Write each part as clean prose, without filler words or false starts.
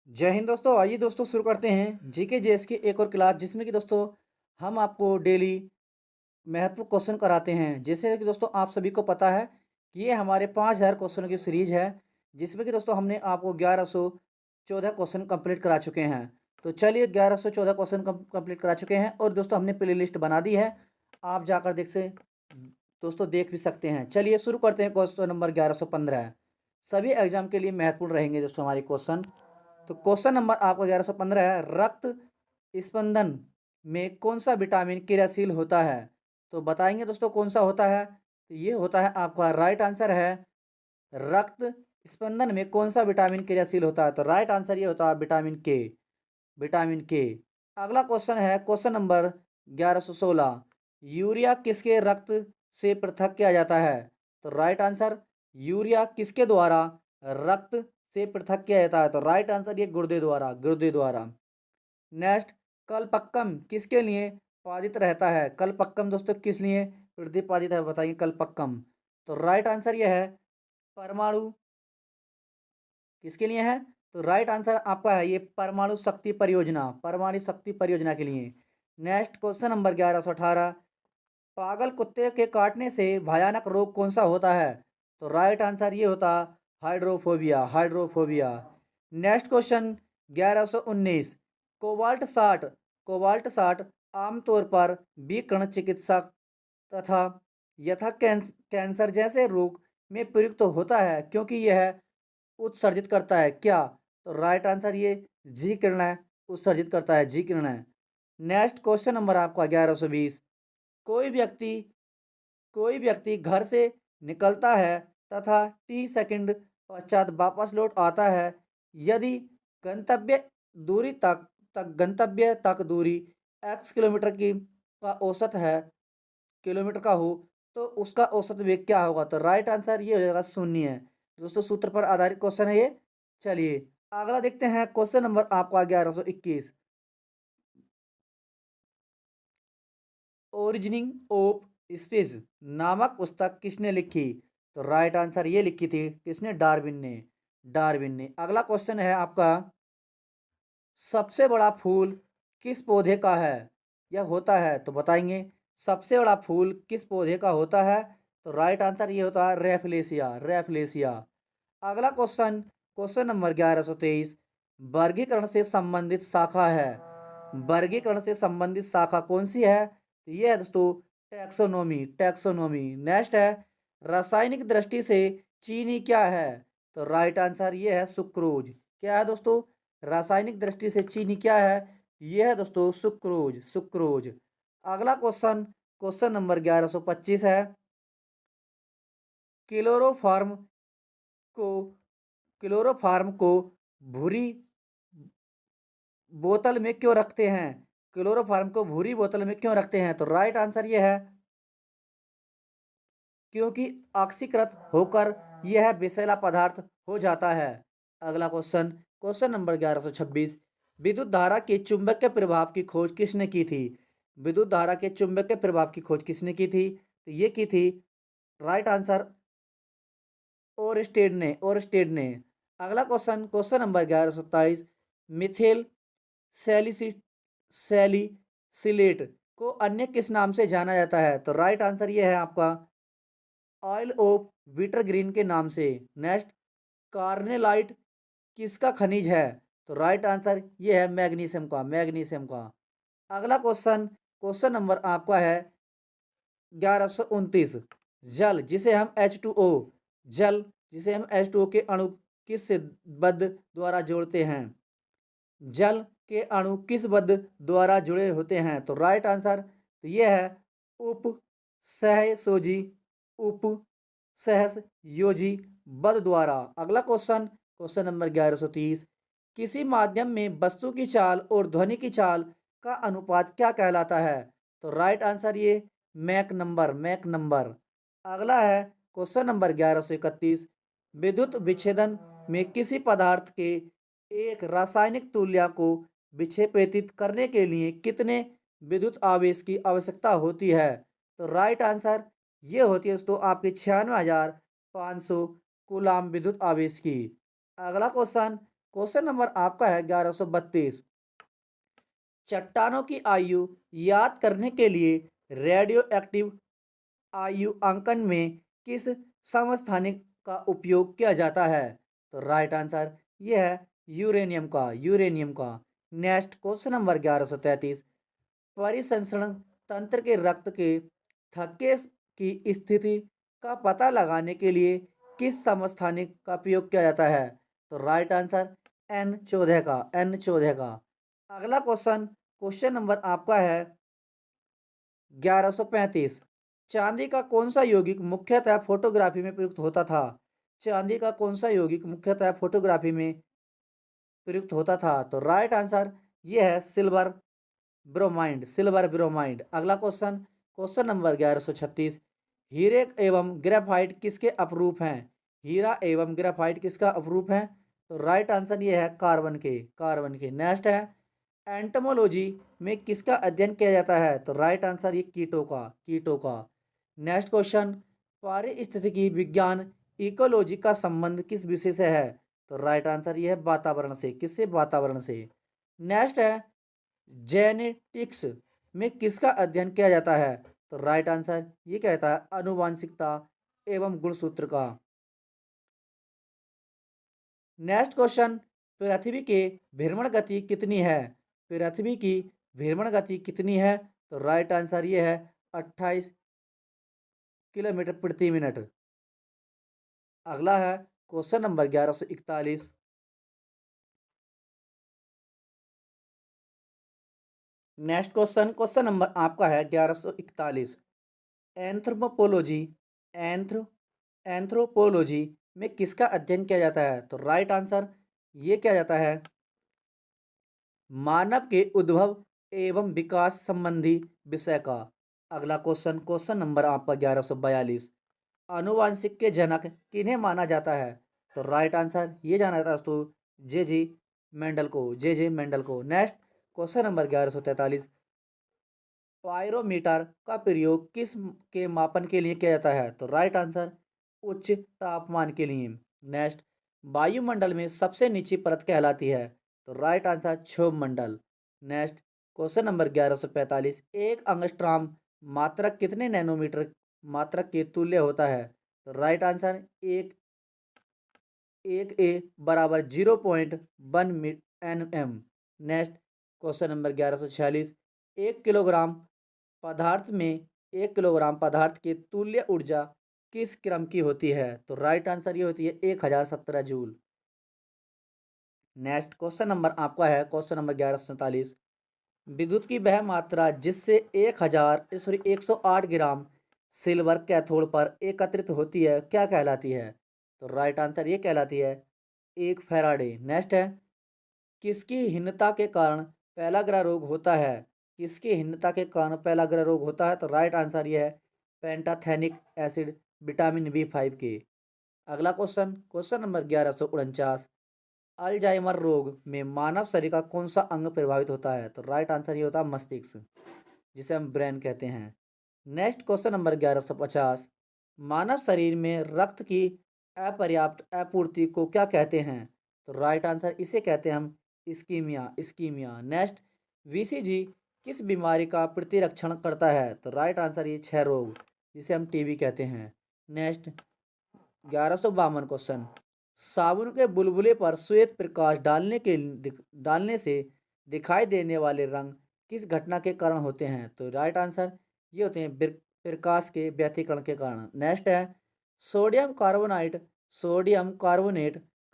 जय हिंद दोस्तों। आइए दोस्तों शुरू करते हैं जीके जेएस की एक और क्लास, जिसमें कि दोस्तों हम आपको डेली महत्वपूर्ण क्वेश्चन कराते हैं। जैसे कि दोस्तों आप सभी को पता है कि ये हमारे 5000 क्वेश्चनों की सीरीज है, जिसमें कि दोस्तों हमने आपको 1114 क्वेश्चन कंप्लीट करा चुके हैं। तो चलिए 1114 क्वेश्चन कंप्लीट करा चुके हैं और दोस्तों हमने प्ले लिस्ट बना दी है। आप जाकर देख भी सकते हैं। चलिए शुरू करते हैं। क्वेश्चन नंबर 1115 सभी एग्जाम के लिए महत्वपूर्ण रहेंगे दोस्तों हमारे क्वेश्चन। तो क्वेश्चन नंबर आपका 1115 है, रक्त स्पंदन में कौन सा विटामिन क्रियाशील होता है? तो बताएंगे दोस्तों कौन सा होता है। तो ये होता है, आपका राइट आंसर है रक्त स्पंदन में कौन सा विटामिन क्रियाशील होता है? तो राइट आंसर ये होता है विटामिन के। विटामिन के। अगला क्वेश्चन है क्वेश्चन नंबर 1116, यूरिया किसके रक्त से पृथक किया जाता है? तो राइट आंसर, यूरिया किसके द्वारा रक्त से पृथक किया जाता है? तो राइट आंसर ये गुर्दे द्वारा, गुर्दे द्वारा। नेक्स्ट, कलपक्कम किसके लिए पादित रहता है? कलपक्कम दोस्तों किस लिए प्रतिपादित है, बताइए कलपक्कम। तो राइट आंसर ये है परमाणु, किसके लिए है? तो राइट आंसर आपका है ये परमाणु शक्ति परियोजना, परमाणु शक्ति परियोजना के लिए। नेक्स्ट क्वेश्चन नंबर 1118, पागल कुत्ते के काटने से भयानक रोग कौन सा होता है? तो राइट आंसर ये होता hydrophobia, hydrophobia. Next question 1119, cobalt 60 आमतौर पर विकर्ण चिकित्सक तथा कैंसर जैसे रोग में प्रयुक्त होता है, क्योंकि यह उत्सर्जित करता है क्या? तो राइट आंसर ये जी किरण उत्सर्जित करता है, जी किरण। नेक्स्ट क्वेश्चन नंबर आपका 1120, कोई व्यक्ति कोई व्यक्ति घर से निकलता है तथा 30 सेकंड पश्चात वापस लौट आता है, यदि गंतव्य गंतव्य तक दूरी x किलोमीटर की का औसत है, किलोमीटर का हो, तो उसका औसत वेग क्या होगा? तो राइट आंसर ये हो जाएगा 0 है। दोस्तों सूत्र पर आधारित क्वेश्चन है ये। चलिए अगला देखते हैं क्वेश्चन नंबर आपका 1121, ओरिजिनिंग ऑफ स्पीज नामक पुस्तक किसने लिखी? तो राइट आंसर ये लिखी थी किसने? डार्विन ने, डार्विन ने। अगला क्वेश्चन है आपका, सबसे बड़ा फूल किस पौधे का है या होता है? तो बताएंगे सबसे बड़ा फूल किस पौधे का होता है? तो राइट आंसर ये होता है रेफलेसिया, रेफलेसिया। अगला क्वेश्चन, क्वेश्चन नंबर 1123, वर्गीकरण से संबंधित शाखा है, वर्गीकरण से संबंधित शाखा कौन सी है? तो ये है दोस्तों टैक्सोनॉमी, टैक्सोनॉमी। नेक्स्ट है, रासायनिक दृष्टि से चीनी क्या है? तो राइट आंसर ये है सुक्रोज। क्या है दोस्तों? रासायनिक दृष्टि से चीनी क्या है? यह है दोस्तों सुक्रोज, सुक्रोज। अगला क्वेश्चन, क्वेश्चन नंबर 1125 है, क्लोरोफॉर्म को क्लोरोफॉर्म को भूरी बोतल में क्यों रखते हैं? क्लोरोफॉर्म को भूरी बोतल में क्यों रखते हैं? तो राइट आंसर ये है क्योंकि ऑक्सीकृत होकर यह विषैला पदार्थ हो जाता है। अगला क्वेश्चन, क्वेश्चन नंबर 1126, विद्युत धारा के चुंबकीय प्रभाव की खोज किसने की थी? विद्युत धारा के चुंबकीय प्रभाव की खोज किसने की थी? तो ये की थी राइट आंसर ओरस्टेड ने, ओरस्टेड ने। अगला क्वेश्चन, क्वेश्चन नंबर 1127, मिथेल सैलिसिट सैलिसिलेट को अन्य किस नाम से जाना जाता है? तो राइट आंसर ये है आपका ऑयल ऑफ विटर ग्रीन के नाम से। नेक्स्ट, कार्नेलाइट किसका खनिज है? तो राइट आंसर ये है मैग्नीशियम का, मैग्नीशियम का। अगला क्वेश्चन, क्वेश्चन नंबर आपका है 1129, जल जिसे हम H2O, जल जिसे हम H2O के अणु किस से बद्ध द्वारा जोड़ते हैं? जल के अणु किस बद्ध द्वारा जुड़े होते हैं? तो राइट आंसर तो ये है उप सहसोजी, उप सहसयोजी बद्ध द्वारा। अगला क्वेश्चन, क्वेश्चन नंबर 1130, किसी माध्यम में वस्तु की चाल और ध्वनि की चाल का अनुपात क्या कहलाता है? तो राइट आंसर ये मैक नंबर, मैक नंबर। अगला है क्वेश्चन नंबर 1131, विद्युत विच्छेदन में किसी पदार्थ के एक रासायनिक तुल्य को विक्षेपित करने के लिए कितने विद्युत आवेश की आवश्यकता होती है? तो राइट आंसर ये होती है दोस्तों आपकी 96,500 कूलाम विद्युत आवेश की। अगला क्वेश्चन, क्वेश्चन नंबर आपका है 1132। चट्टानों की आयु याद करने के लिए रेडियो एक्टिव आयु अंकन में किस समस्थानिक का उपयोग किया जाता है? तो राइट आंसर ये है यूरेनियम का। Next question number 1133। परिसंचरण तंत्र के रक्त के थक्के की स्थिति का पता लगाने के लिए किस समस्थानिक का उपयोग किया जाता है? तो राइट आंसर N14 का। अगला क्वेश्चन नंबर आपका है 1135। चांदी का कौन सा यौगिक मुख्यतः फोटोग्राफी में प्रयुक्त होता था? चांदी का कौन सा यौगिक मुख्यतः फोटोग्राफी में प्रयुक्त होता था? तो राइट आंसर ये है सिल्वर ब्रोमाइड। अगला क्वेश्चन नंबर 1136। हीरे एवं ग्रेफाइट किसके अपरूप हैं? हीरा एवं ग्रेफाइट किसका अपरूप है? तो राइट आंसर ये है कार्बन के। नेक्स्ट है एंटोमोलॉजी में किसका अध्ययन किया जाता है? तो राइट आंसर ये कीटों का। नेक्स्ट क्वेश्चन, पारिस्थितिकी विज्ञान इकोलॉजी का संबंध किस विषय से है? तो राइट आंसर ये है वातावरण से। किससे? वातावरण से। नेक्स्ट है जेनेटिक्स में किसका अध्ययन किया जाता है? तो राइट आंसर ये कहता है आनुवांशिकता एवं गुणसूत्र का। नेक्स्ट क्वेश्चन, पृथ्वी की भ्रमण गति कितनी है? पृथ्वी की भ्रमण गति कितनी है? तो राइट आंसर ये है 28 किलोमीटर प्रति मिनट। अगला है question number 1141। Next question number आपका है 1141। एंथ्रोपोलॉजी एंथ्रो एंथ्रोपोलॉजी में किसका अध्ययन किया जाता है? तो राइट आंसर ये किया जाता है मानव के उद्भव एवं विकास संबंधी विषय का। अगला क्वेश्चन नंबर आपका 1142। आनुवांशिक के जनक किन्हें माना जाता है? तो राइट आंसर ये जाना जाता है दोस्तों जे जे मेंडल को। Next question number 1143। पायरोमीटर का प्रयोग किस के मापन के लिए किया जाता है? तो राइट आंसर उच्च तापमान के लिए। नेक्स्ट, वायुमंडल में सबसे नीची परत कहलाती है? तो राइट आंसर क्षोभ मंडल। Next question number 1145। एक अंगस्ट्राम मात्रक कितने नैनोमीटर मात्रक के तुल्य होता है? तो राइट आंसर एक ए बराबर 0.1 नेक्स्ट क्वेश्चन नंबर 1146। एक किलोग्राम पदार्थ में 1 किलोग्राम पदार्थ की तुल्य ऊर्जा किस क्रम की होती है? तो राइट आंसर ये होती है 1017 जूल। नेक्स्ट क्वेश्चन नंबर आपका है क्वेश्चन नंबर 1147। विद्युत की वह मात्रा जिससे 108 ग्राम सिल्वर कैथोड पर एकत्रित होती है क्या कहलाती है? तो राइट आंसर ये कहलाती है 1 फैराडे। नेक्स्ट है किसकी हीनता के कारण पेलाग्रा रोग होता है? किसकी हीनता के कारण पेलाग्रा रोग होता है? तो राइट आंसर ये है पेंटाथेनिक एसिड विटामिन B5 के। अगला क्वेश्चन नंबर 1149। अल्जाइमर रोग में मानव शरीर का कौन सा अंग प्रभावित होता है? तो राइट आंसर ये होता है मस्तिष्क, जिसे हम ब्रेन कहते हैं। Next question number 1150। मानव शरीर में रक्त की अपर्याप्त आपूर्ति को क्या कहते हैं? तो राइट आंसर इसे कहते हैं हम इस्कीमिया। नेक्स्ट, VCG किस बीमारी का प्रतिरक्षण करता है? तो राइट आंसर ये क्षय रोग, जिसे हम TB कहते हैं। Next 1152 question. साबुन के बुलबुले पर श्वेत प्रकाश डालने से दिखाई देने वाले रंग किस घटना के कारण होते हैं? तो राइट आंसर ये होते हैं प्रकाश के व्यतिकरण के कारण। नेक्स्ट है सोडियम कार्बोनेट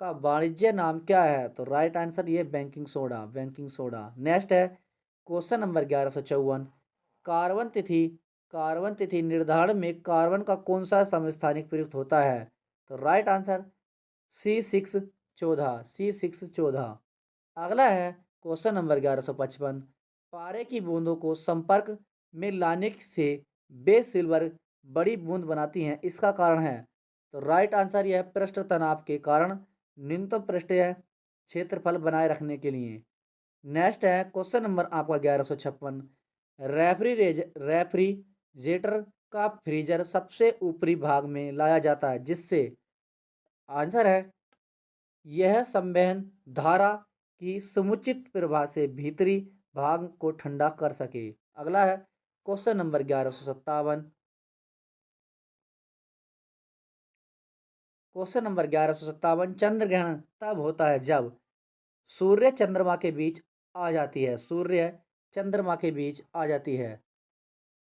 का वाणिज्य नाम क्या है? तो राइट आंसर ये बेकिंग सोडा। नेक्स्ट है क्वेश्चन नंबर 1154। कार्बन तिथि निर्धारण में कार्बन का कौन सा समस्थानिक प्रयुक्त होता है? तो राइट आंसर C614। अगला है क्वेश्चन नंबर 1155। पारे की बूंदों को संपर्क में लाने से वे सिल्वर बड़ी बूंद बनाती हैं, इसका कारण है? तो राइट आंसर यह है पृष्ठ तनाव के कारण न्यूनतम पृष्ठीय क्षेत्रफल बनाए रखने के लिए। नेक्स्ट है क्वेश्चन नंबर आपका 1156। रेफ्रिजरेटर का फ्रीजर सबसे ऊपरी भाग में लाया जाता है जिससे आंसर है यह संवहन धारा की समुचित प्रवाह से भीतरी भाग को ठंडा कर सके। अगला है क्वेश्चन नंबर 1157। क्वेश्चन नंबर 1157, चंद्र ग्रहण तब होता है जब सूर्य चंद्रमा के बीच आ जाती है। सूर्य चंद्रमा के बीच आ जाती है।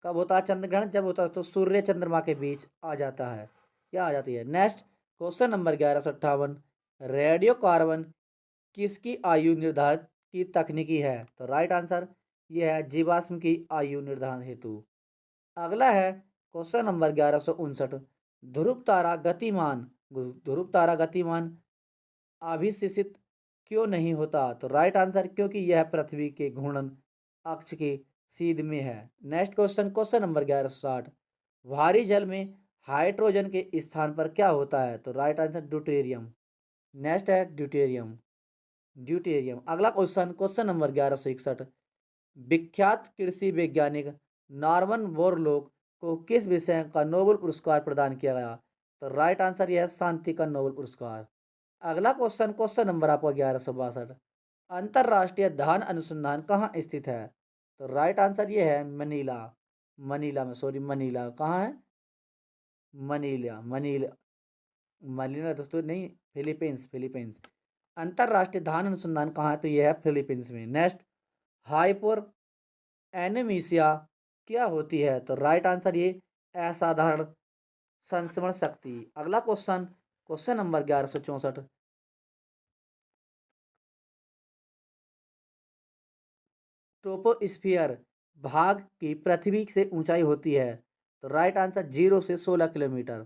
कब होता है चंद्र ग्रहण? जब होता है तो सूर्य चंद्रमा के बीच आ जाता है या आ जाती है। Next question number 1158, radio carbon किसकी आयु निर्धारित की तकनीकी है? तो राइट आंसर ये है जीवाश्म की आयु निर्धारण हेतु। अगला है क्वेश्चन नंबर 1159, ध्रुव तारा गतिमान ध्रुव तारा गतिमान अभिशिषित क्यों नहीं होता? तो राइट आंसर क्योंकि यह पृथ्वी के घूर्णन अक्ष के सीध में है। नेक्स्ट क्वेश्चन, क्वेश्चन नंबर 1160, भारी जल में हाइड्रोजन के स्थान पर क्या होता है? तो राइट आंसर ड्यूटेरियम। नेक्स्ट है ड्यूटेरियम। ड्यूटेरियम। अगला क्वेश्चन, क्वेश्चन नंबर 1161, विख्यात कृषि वैज्ञानिक नॉर्मन बोरलॉग को किस विषय का नोबेल पुरस्कार प्रदान किया गया? तो राइट आंसर यह है शांति का नोबेल पुरस्कार। अगला क्वेश्चन, क्वेश्चन नंबर आपका 1162, अंतर्राष्ट्रीय धान अनुसंधान कहाँ स्थित है? तो राइट आंसर ये है मनीला। मनीला में, सॉरी मनीला कहाँ है? मनीला, मनीला, मनीला दोस्तों नहीं, फिलीपींस, फिलीपींस। अंतर्राष्ट्रीय धान अनुसंधान कहाँ है? तो यह है फिलीपींस में। नेक्स्ट, हाइपर एनेमीसिया क्या होती है? तो राइट आंसर ये असाधारण संक्रमण शक्ति। अगला क्वेश्चन, क्वेश्चन नंबर 1164, ट्रोपोस्फियर भाग की पृथ्वी से ऊंचाई होती है? तो राइट आंसर 0 से 16 किलोमीटर।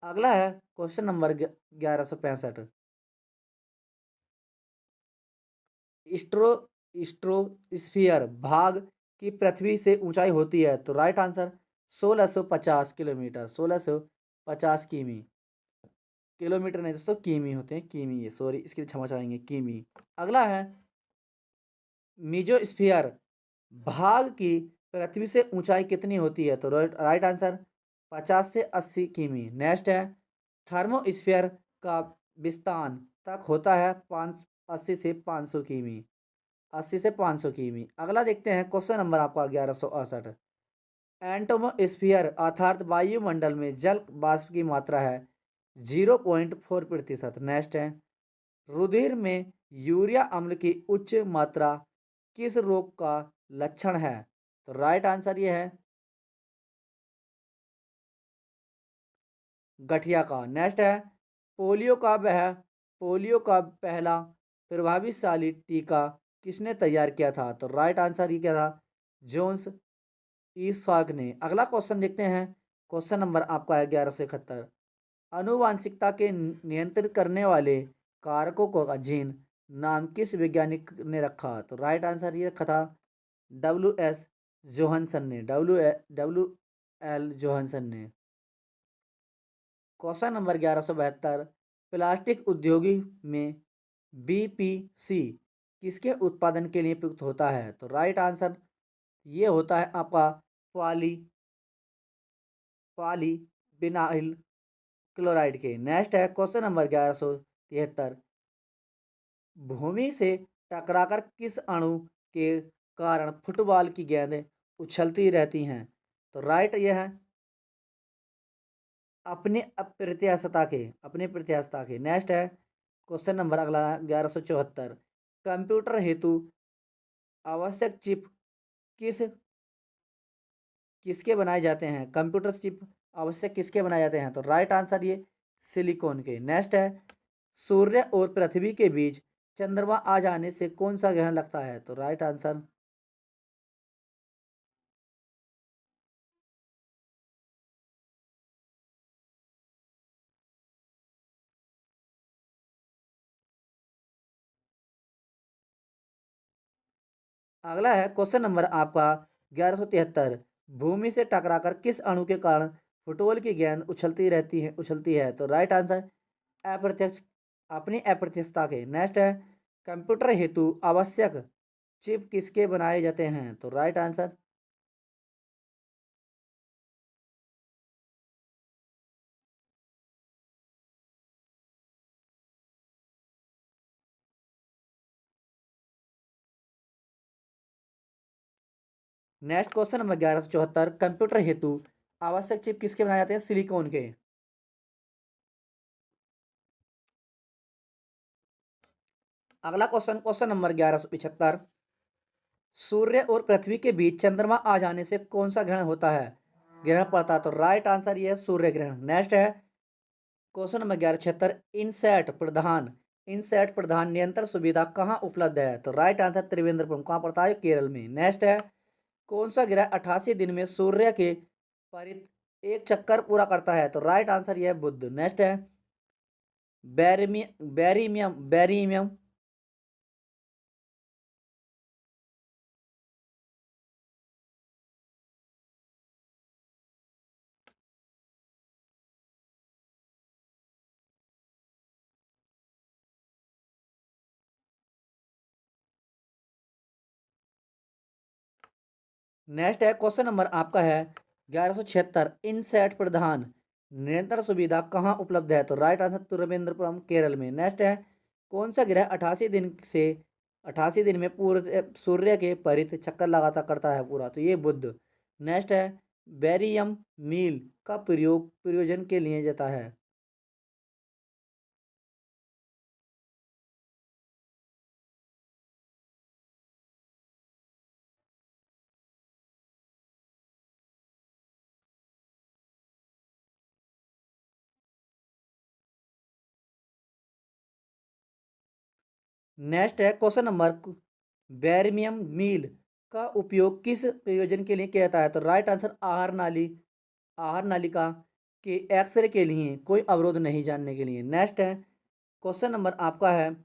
अगला है क्वेश्चन नंबर 1165, स्ट्रो स्ट्रोस्फियर भाग की पृथ्वी से ऊंचाई होती है? तो राइट आंसर 1650 किलोमीटर, 1650 किमी। किलोमीटर नहीं दोस्तों, किमी होते हैं, किमी है, सॉरी इसके लिए क्षमा चाहेंगे, किमी। अगला है मीजोस्फियर भाग की पृथ्वी से ऊंचाई कितनी होती है? तो राइट आंसर 50 से 80 किमी। नेक्स्ट है थर्मोस्फियर का विस्तार तक होता है 80 से 500 किमी। 80 से 500 किमी। अगला देखते हैं क्वेश्चन नंबर आपका 1168, एंटोमोस्फियर अर्थात वायुमंडल में जल वाष्प की मात्रा है 0.4%। नेक्स्ट है रुधिर में यूरिया अम्ल की उच्च मात्रा किस रोग का लक्षण है? तो राइट आंसर ये है गठिया का। नेक्स्ट है पोलियो का वह पोलियो का पहला प्रभावशाली टीका किसने तैयार किया था? तो राइट आंसर ये क्या था? जोन्स ई सॉग ने। अगला क्वेश्चन देखते हैं, क्वेश्चन नंबर आपका है 1171, आनुवांशिकता के नियंत्रित करने वाले कारकों का जीन नाम किस वैज्ञानिक ने रखा? तो राइट आंसर ये रखा था WS जोहानसन ने, WL जोहानसन ने। क्वेश्चन नंबर 1172, प्लास्टिक उद्योगी में BPC किसके उत्पादन के लिए प्रयुक्त होता है? तो राइट आंसर ये होता है आपका पॉली पॉली विनाइल क्लोराइड के। नेक्स्ट है क्वेश्चन नंबर 1173, भूमि से टकराकर किस अणु के कारण फुटबॉल की गेंदें उछलती रहती हैं? तो राइट यह है अपने प्रत्यास्थता के। नेक्स्ट है क्वेश्चन नंबर अगला 1174, कंप्यूटर हेतु आवश्यक चिप किस किसके बनाए जाते हैं? कंप्यूटर चिप आवश्यक किसके बनाए जाते हैं? तो राइट आंसर ये सिलिकॉन के। नेक्स्ट है सूर्य और पृथ्वी के बीच चंद्रमा आ जाने से कौन सा ग्रहण लगता है? तो राइट आंसर अगला है क्वेश्चन नंबर आपका 1173, भूमि से टकराकर किस अणु के कारण फुटबॉल की गेंद उछलती है? तो राइट आंसर अप्रत्यक्ष अपनी अप्रत्यक्षता के। नेक्स्ट है कंप्यूटर हेतु आवश्यक चिप किसके बनाए जाते हैं? तो right answer next question number 1174, computer हेतु आवश्यक चिप किसके बनाए जाते हैं? सिलिकॉन के। अगला क्वेश्चन, क्वेश्चन नंबर 1175, सूर्य और पृथ्वी के बीच चंद्रमा आ जाने से कौन सा ग्रहण होता है? ग्रहण पड़ता है। तो राइट आंसर ये है सूर्य ग्रहण। नेक्स्ट है क्वेश्चन नंबर 1176, इनसेट प्रधान नियंत्रण सुविधा कहाँ उपलब्ध है? तो राइट आंसर त्रिवेंद्रपुरम। कहाँ पड़ता है? केरल में। नेक्स्ट है कौन सा ग्रह 88 दिन में सूर्य के परित एक चक्कर पूरा करता है? तो राइट आंसर यह है बुध। नेक्स्ट है बैरियम नेक्स्ट है क्वेश्चन नंबर आपका है 1176, इनसेट प्रधान निरंतर सुविधा कहाँ उपलब्ध है? तो राइट आंसर त्रिवेंद्रपुरम केरल में। नेक्स्ट है कौन सा ग्रह 88 दिन में पूरे सूर्य के परित चक्कर लगाता करता है पूरा? तो ये बुध। नेक्स्ट है बेरियम मील का प्रयोजन के लिए जाता है? नेक्स्ट है क्वेश्चन नंबर, बैरमियम मील का उपयोग किस प्रयोजन के लिए किया जाता है? तो राइट आंसर आहार नालिका के एक्सरे के लिए, कोई अवरोध नहीं जानने के लिए। नेक्स्ट है क्वेश्चन नंबर आपका है